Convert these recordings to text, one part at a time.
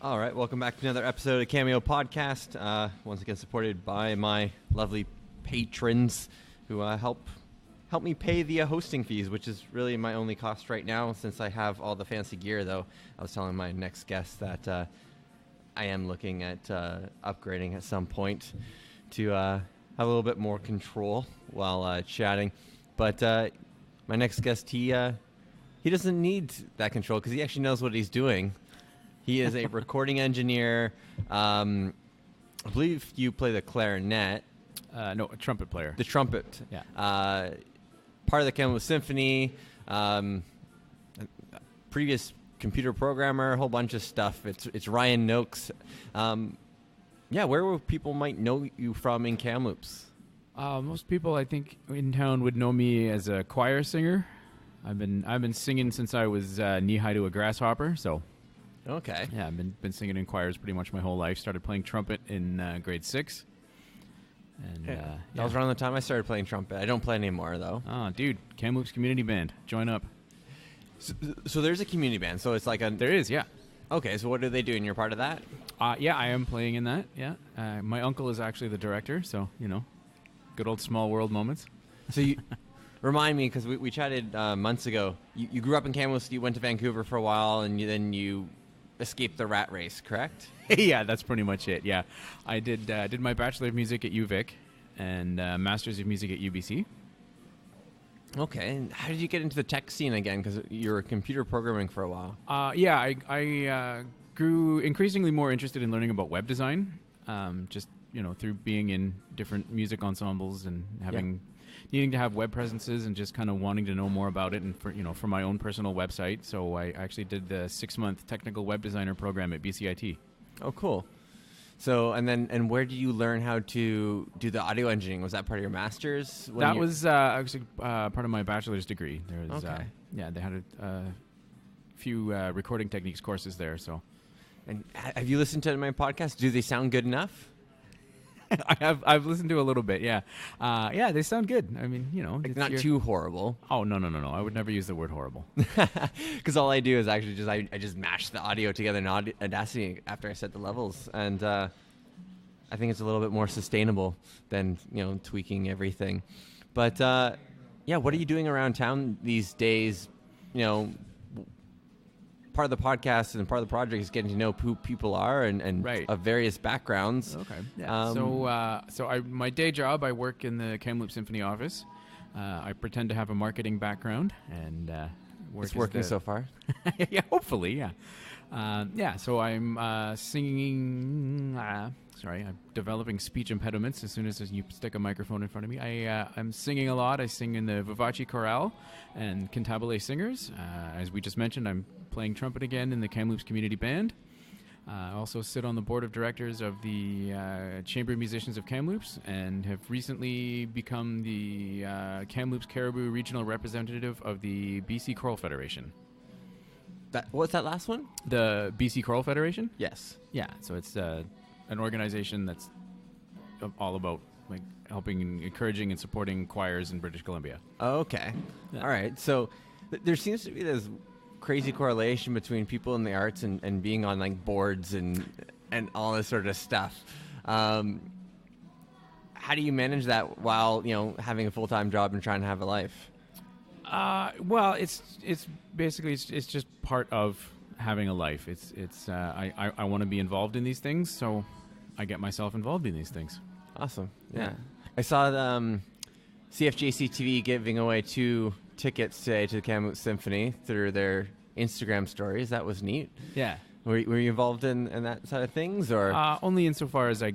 All right, welcome back to another episode of Cameo Podcast. Once again, supported by my lovely patrons who help me pay the hosting fees, which is really my only cost right now since I have all the fancy gear. Though I was telling my next guest that I am looking at upgrading at some point to have a little bit more control while chatting. But my next guest, he doesn't need that control because he actually knows what he's doing. He is a recording engineer. I believe you play the clarinet. No, a trumpet player. The trumpet. Yeah. Part of the Kamloops Symphony. Previous computer programmer. A whole bunch of stuff. It's Ryan Noakes. Where will people might know you from in Kamloops? Most people, I think, in town would know me as a choir singer. I've been singing since I was knee high to a grasshopper. So. Okay. Yeah, I've been singing in choirs pretty much my whole life. Started playing trumpet in grade 6. And that was around the time I started playing trumpet. I don't play anymore, though. Oh, dude, Kamloops Community Band. Join up. So there's a community band. So it's like a... There is, yeah. Okay, so what do they do? And you're part of that? Yeah, I am playing in that, yeah. My uncle is actually the director, so, good old small world moments. So you... Remind me, because we chatted months ago. You grew up in Kamloops, you went to Vancouver for a while, and then you escaped the rat race, correct? Yeah, that's pretty much it, yeah. I did my Bachelor of Music at UVic and Masters of Music at UBC. Okay, and how did you get into the tech scene again? Because you were computer programming for a while. I grew increasingly more interested in learning about web design, through being in different music ensembles and needing to have web presences and just kind of wanting to know more about it and for my own personal website. So I actually did the 6-month technical web designer program at BCIT. Oh, cool. So, and where did you learn how to do the audio engineering? Was that part of your master's? That was actually part of my bachelor's degree. There was, okay. They had a few recording techniques courses there. So, and have you listened to my podcast? Do they sound good enough? I've listened to a little bit, yeah. They sound good. I mean, like not too horrible. Oh, no. I would never use the word horrible. Because all I do is actually I just mash the audio together in Audacity after I set the levels. And I think it's a little bit more sustainable than, tweaking everything. But, what are you doing around town these days? Part of the podcast and part of the project is getting to know who people are and right. of various backgrounds. Okay. Yeah. My day job, I work in the Kamloops Symphony office. I pretend to have a marketing background and work. It's working so far. Yeah, hopefully, yeah. So I'm singing. I'm developing speech impediments as soon as you stick a microphone in front of me. I'm singing a lot. I sing in the Vivace Chorale and Cantabile Singers. As we just mentioned, I'm playing trumpet again in the Kamloops Community Band. I also sit on the board of directors of the Chamber of Musicians of Kamloops and have recently become the Kamloops Caribou Regional Representative of the BC Choral Federation. What's that last one? The BC Choral Federation? Yes. Yeah, so it's an organization that's all about helping, encouraging, and supporting choirs in British Columbia. Oh, okay. Yeah. All right. So there seems to be this crazy correlation between people in the arts and being on boards and all this sort of stuff. How do you manage that while having a full-time job and trying to have a life? Well, it's basically it's just part of having a life. I want to be involved in these things, so I get myself involved in these things. Awesome. Yeah. I saw CFJC TV giving away 2 tickets today to the Kamloops Symphony through their Instagram stories. That was neat. Yeah. Were you involved in that side of things, or only insofar as I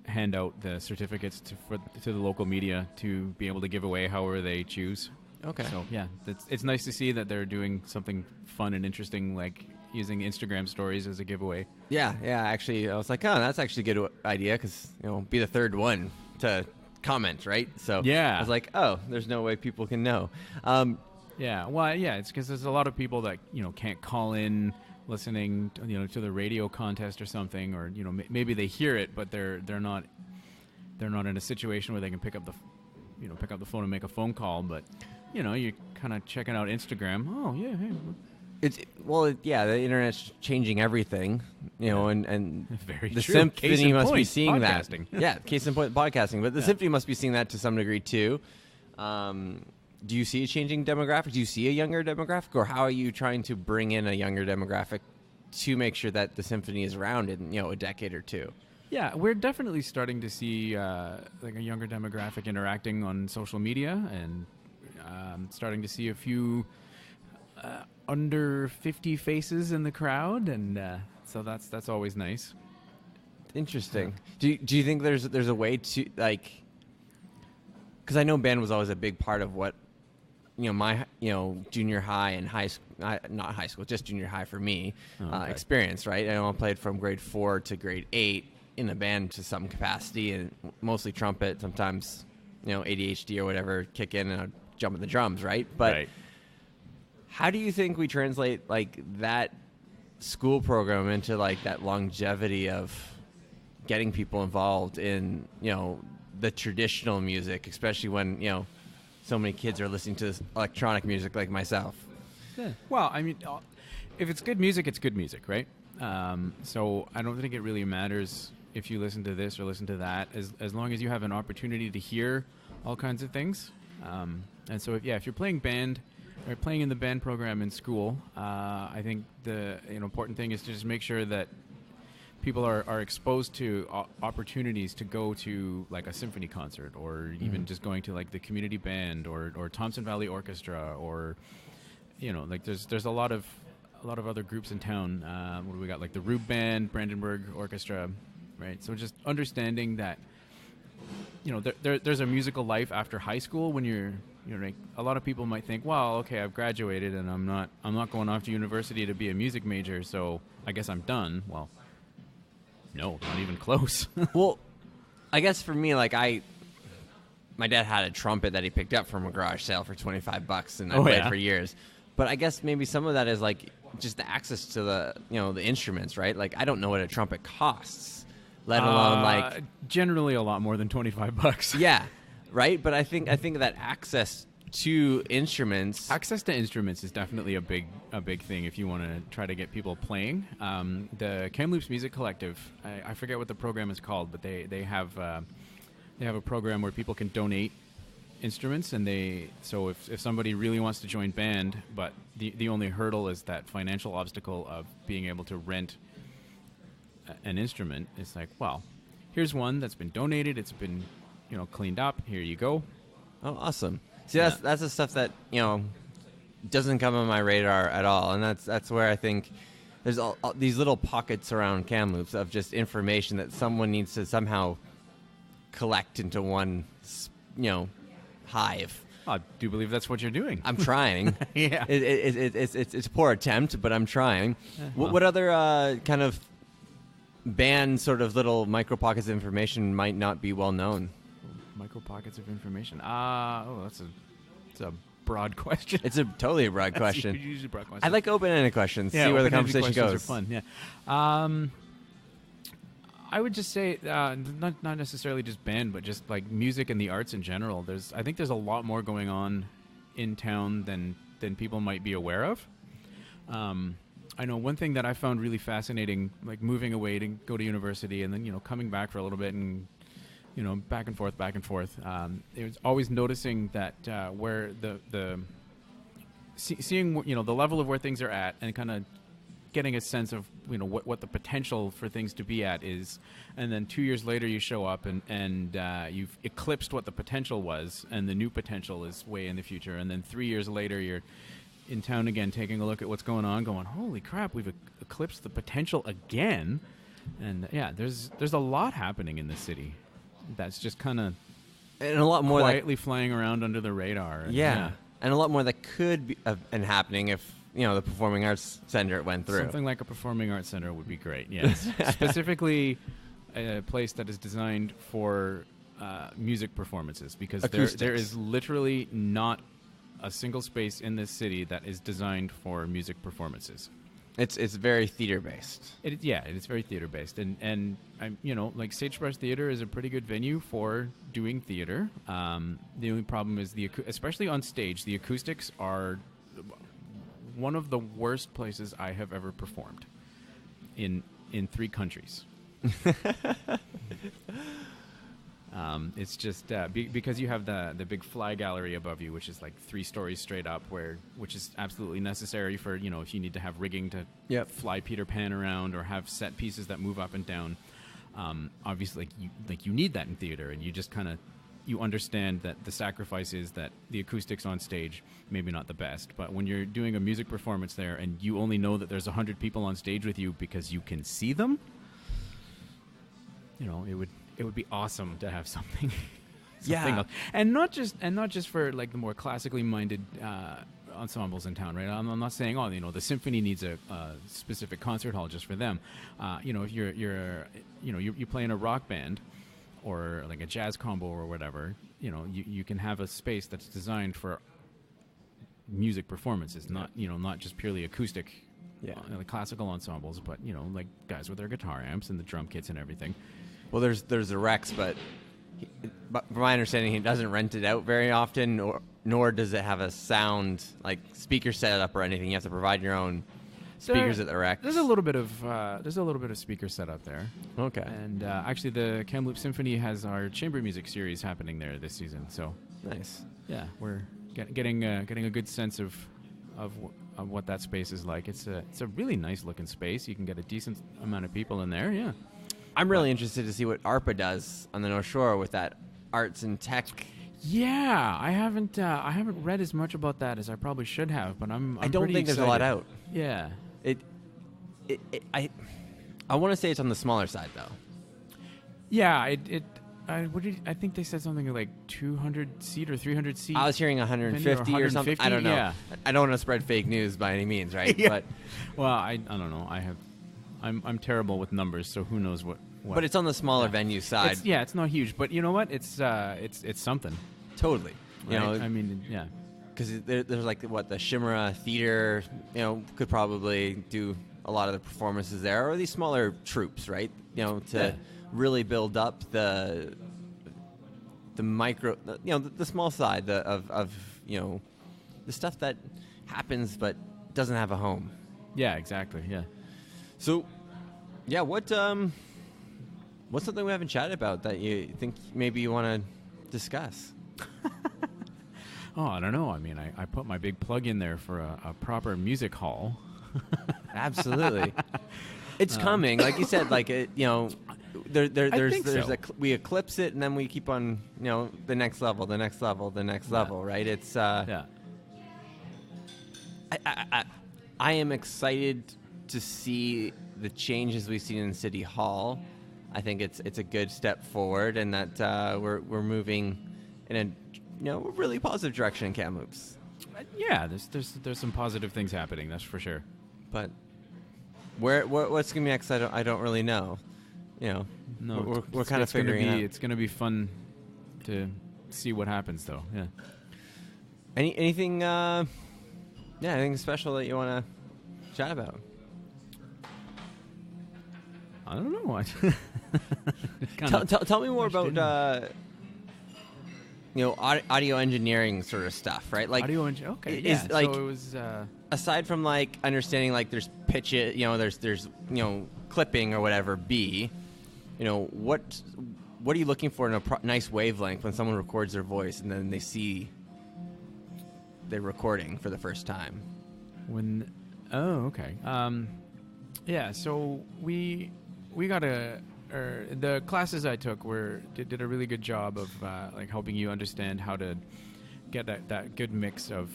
hand out the certificates to the local media to be able to give away however they choose. Okay. So yeah, it's nice to see that they're doing something fun and interesting, like using Instagram stories as a giveaway. Yeah. Actually, I was like, oh, that's actually a good idea because be the third one to comment, right? So yeah, I was like, oh, there's no way people can know. Yeah. Well, yeah, it's because there's a lot of people that can't call in listening to the radio contest or something, or maybe they hear it, but they're not in a situation where they can pick up the phone and make a phone call. But you're kind of checking out Instagram. Oh yeah, hey, Yeah, the internet's changing everything, and Very the true. symphony Case in must be point, seeing podcasting. that. Yeah, case in point, podcasting. But the Yeah. symphony must be seeing that to some degree too. Do you see a changing demographic? Do you see a younger demographic, or how are you trying to bring in a younger demographic to make sure that the symphony is around in a decade or two? Yeah, we're definitely starting to see like a younger demographic interacting on social media, and starting to see a few under 50 faces in the crowd, and so that's always nice. Interesting. Do you think there's a way to, like, because I know band was always a big part of what my junior high and high school, not high school, just junior high for me, experience, right? I played from grade 4 to grade 8 in a band to some capacity, and mostly trumpet, sometimes ADHD or whatever kick in, and I'd jump at the drums, right? But Right. how do you think we translate like that school program into like that longevity of getting people involved in the traditional music, especially when so many kids are listening to this electronic music like myself? Yeah. Well, I mean, if it's good music, it's good music, right? So I don't think it really matters if you listen to this or listen to that, as long as you have an opportunity to hear all kinds of things. And so, if you're playing band or playing in the band program in school, I think the important thing is to just make sure that people are exposed to opportunities to go to like a symphony concert, or even just going to like the community band or Thompson Valley Orchestra, or like there's a lot of other groups in town. What do we got? Like the Rube Band, Brandenburg Orchestra, right? So just understanding that there's a musical life after high school. When you're like, a lot of people might think, well, okay, I've graduated and I'm not going off to university to be a music major, so I guess I'm done. Well, no, not even close. Well, I guess for me, like my dad had a trumpet that he picked up from a garage sale for $25, and I played for years. But I guess maybe some of that is like just the access to the the instruments, right? Like I don't know what a trumpet costs, let alone like generally a lot more than $25. Yeah, right. But I think that access to instruments, is definitely a big thing if you want to try to get people playing. The Kamloops Music Collective, I forget what the program is called, but they have a program where people can donate instruments, and so if somebody really wants to join band, but the only hurdle is that financial obstacle of being able to rent an instrument, it's like, well, here's one that's been donated, it's been cleaned up, here you go. Oh, awesome. See, that's the stuff that doesn't come on my radar at all, and that's where I think there's all these little pockets around Kamloops of just information that someone needs to somehow collect into one hive. I do believe that's what you're doing. I'm trying. Yeah. It's a poor attempt, but I'm trying. Well. What other kind of band sort of little micro pockets of information might not be well known? Micro pockets of information. That's a broad question. It's totally a broad question. Usually broad question. I like open-ended questions. Yeah, see where the open-ended conversation questions goes. are fun. Yeah. I would just say not necessarily just band, but just like music and the arts in general. I think there's a lot more going on in town than people might be aware of. I know one thing that I found really fascinating, like moving away to go to university and then coming back for a little bit and back and forth. It was always noticing that where seeing the level of where things are at, and kind of getting a sense of what the potential for things to be at is, and then 2 years later you show up and you've eclipsed what the potential was, and the new potential is way in the future, and then 3 years later you're in town again taking a look at what's going on, going, holy crap, we've eclipsed the potential again. And there's a lot happening in the city that's just kind of and a lot more quietly flying around under the radar. And a lot more that could be been happening if the Performing Arts Center went through. Something like a Performing Arts Center would be great. Yes, specifically a place that is designed for music performances, because there is literally not a single space in this city that is designed for music performances. It's very theater based. It's very theater based, and I'm like Sagebrush Theater is a pretty good venue for doing theater. The only problem is especially on stage, the acoustics are one of the worst places I have ever performed in 3 countries. It's just because you have the big fly gallery above you, which is like 3 stories straight up, which is absolutely necessary for, you know, if you need to have rigging to fly Peter Pan around or have set pieces that move up and down. Obviously, you need that in theater, and you just kind of you understand that the sacrifice is that the acoustics on stage maybe not the best, but when you're doing a music performance there and you only know that there's 100 people on stage with you because you can see them, you know, it would be awesome to have something else. And not just for like the more classically minded ensembles in town, right? I'm not saying, oh, you know, the symphony needs a specific concert hall just for them. You know, if you play in a rock band or like a jazz combo or whatever, you know, you can have a space that's designed for music performances, not just purely acoustic, like classical ensembles, but, you know, like guys with their guitar amps and the drum kits and everything. Well, there's a Rex, but from my understanding, he doesn't rent it out very often, nor does it have a sound, like speaker setup or anything. You have to provide your own speakers at the Rex. There's a little bit of speaker setup there. Okay. And actually, the Kamloops Symphony has our chamber music series happening there this season. So nice. Yeah, we're getting a good sense of what that space is like. It's a really nice looking space. You can get a decent amount of people in there. Yeah. I'm really interested to see what ARPA does on the North Shore with that arts and tech. Yeah, I haven't read as much about that as I probably should have, but I'm I don't pretty think excited. there's a lot out. Yeah. I want to say it's on the smaller side though. Yeah, I think they said something like 200 seat or 300 seat. I was hearing 150 or something. I don't know. Yeah. I don't want to spread fake news by any means, right? Yeah. But well, I don't know. I'm terrible with numbers, so who knows what. But it's on the smaller venue side. It's not huge, but you know what? It's something. Totally. You know, I mean, yeah. Because there's like the Shimera Theater, you know, could probably do a lot of the performances there, or these smaller troops, right? You know, to really build up the micro, you know, the small side of you know, the stuff that happens but doesn't have a home. Yeah, exactly. Yeah. So, yeah, what's something we haven't chatted about that you think maybe you want to discuss? Oh, I don't know. I mean, I put my big plug in there for a proper music hall. Absolutely. It's coming. Like you said, like, you know, we eclipse it and then we keep on, you know, the next level, right? It's, I am excited to see the changes we've seen in City Hall. I think it's a good step forward, and that we're moving in a really positive direction in Kamloops. Yeah, there's some positive things happening, that's for sure. But what's gonna be next? I don't really know. You know, no, we're kind of figuring it out. It's gonna be fun to see what happens, though. Yeah. Anything? Anything special that you want to chat about? I don't know. Tell me more about audio engineering sort of stuff, right? Like audio engineering. Okay, yeah. So it was aside from like understanding like there's pitch it, there's clipping or whatever. What are you looking for in a nice wavelength when someone records their voice and then they see they're recording for the first time? Okay. Yeah. So we got the classes I took did a really good job of like helping you understand how to get that good mix of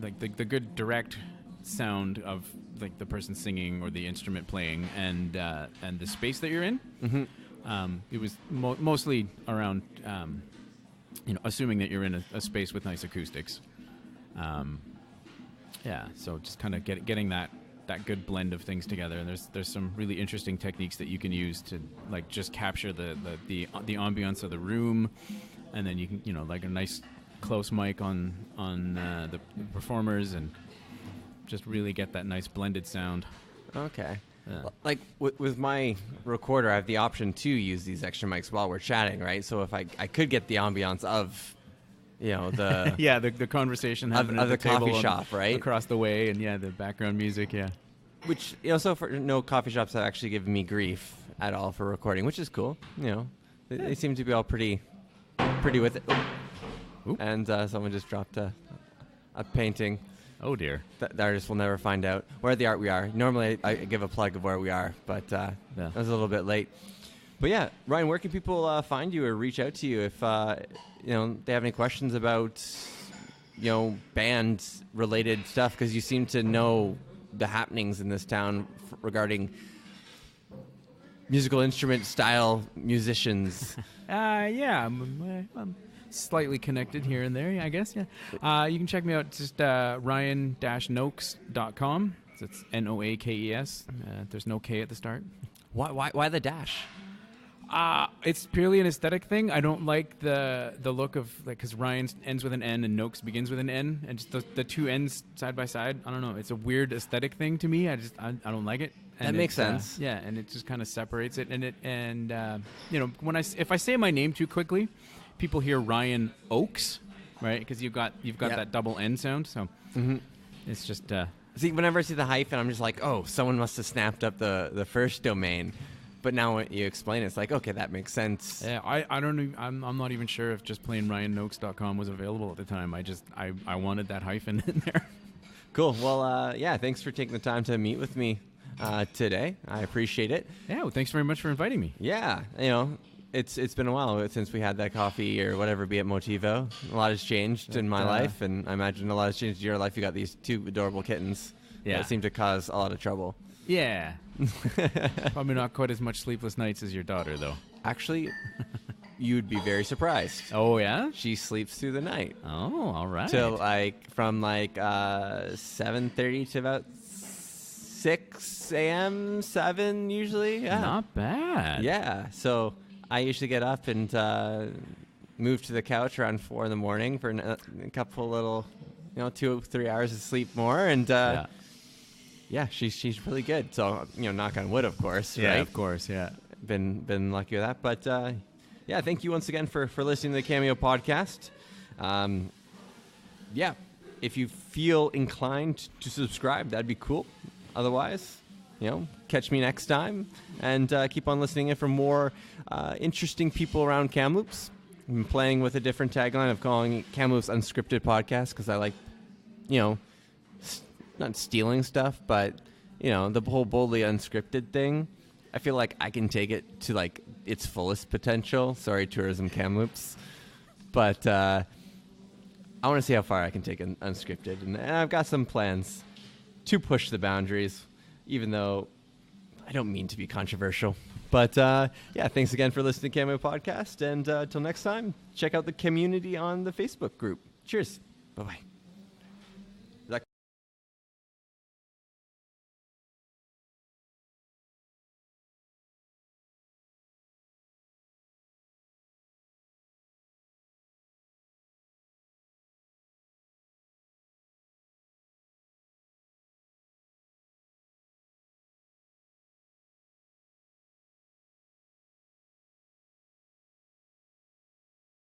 the good direct sound of like the person singing or the instrument playing and the space that you're in. Mm-hmm. It was mostly around assuming that you're in a space with nice acoustics. So just kind of getting that good blend of things together, and there's some really interesting techniques that you can use to like just capture the ambiance of the room, and then you can like a nice close mic on the performers and just really get that nice blended sound. Okay. Yeah. Like with my recorder, I have the option to use these extra mics while we're chatting, right? So if I could get the ambiance of the yeah, the conversation happening of at the table coffee shop, right? across the way, and the background music, yeah. Which, so far, no coffee shops have actually given me grief at all for recording, which is cool. They seem to be all pretty with it. Ooh. And someone just dropped a painting. Oh dear. The artist will never find out. We're at the Art We Are. Normally, I give a plug of where we are, but I was a little bit late. But yeah, Ryan, where can people find you or reach out to you if they have any questions about band-related stuff? Because you seem to know the happenings in this town regarding musical instrument style musicians. I'm slightly connected here and there, I guess. Yeah. You can check me out just ryan-noakes.com. It's Noakes. There's no K at the start. Why the dash? It's purely an aesthetic thing. I don't like the look of, because Ryan ends with an N and Noakes begins with an N, and just the two N's side by side. I don't know. It's a weird aesthetic thing to me. I don't like it. And that makes sense. And it just kind of separates it. And if I say my name too quickly, people hear Ryan Oakes, right? Because you've got that double N sound. So it's just. See, whenever I see the hyphen, I'm just like, oh, someone must have snapped up the first domain. But now when you explain it, it's like, okay, that makes sense. Yeah, I don't even, I'm not even sure if just plain ryannoakes.com was available at the time. I wanted that hyphen in there. Cool. Well, thanks for taking the time to meet with me today. I appreciate it. Yeah, well, thanks very much for inviting me. Yeah, it's been a while since we had that coffee or whatever, be it Motivo. A lot has changed in my life, and I imagine a lot has changed in your life. You got these two adorable kittens that seem to cause a lot of trouble. Yeah. Probably not quite as much sleepless nights as your daughter, though. Actually, you'd be very surprised. Oh, yeah? She sleeps through the night. Oh, all right. Till from 7:30 to about 6 a.m., 7 usually. Yeah. Not bad. Yeah. So I usually get up and move to the couch around 4 in the morning for a couple little, 2-3 hours of sleep more. And yeah, she's really good. So, knock on wood, of course, yeah, right? Of course, yeah. Been lucky with that. But, thank you once again for listening to the Cameo podcast. If you feel inclined to subscribe, that'd be cool. Otherwise, catch me next time. And keep on listening in for more interesting people around Kamloops. I'm playing with a different tagline of calling it Kamloops Unscripted Podcast because I like, not stealing stuff, but the whole boldly unscripted thing. I feel like I can take it to its fullest potential. Sorry, Tourism Kamloops, but I want to see how far I can take it unscripted, and I've got some plans to push the boundaries, even though I don't mean to be controversial. But thanks again for listening to Cameo Podcast, and till next time, check out the community on the Facebook group. Cheers. Bye bye.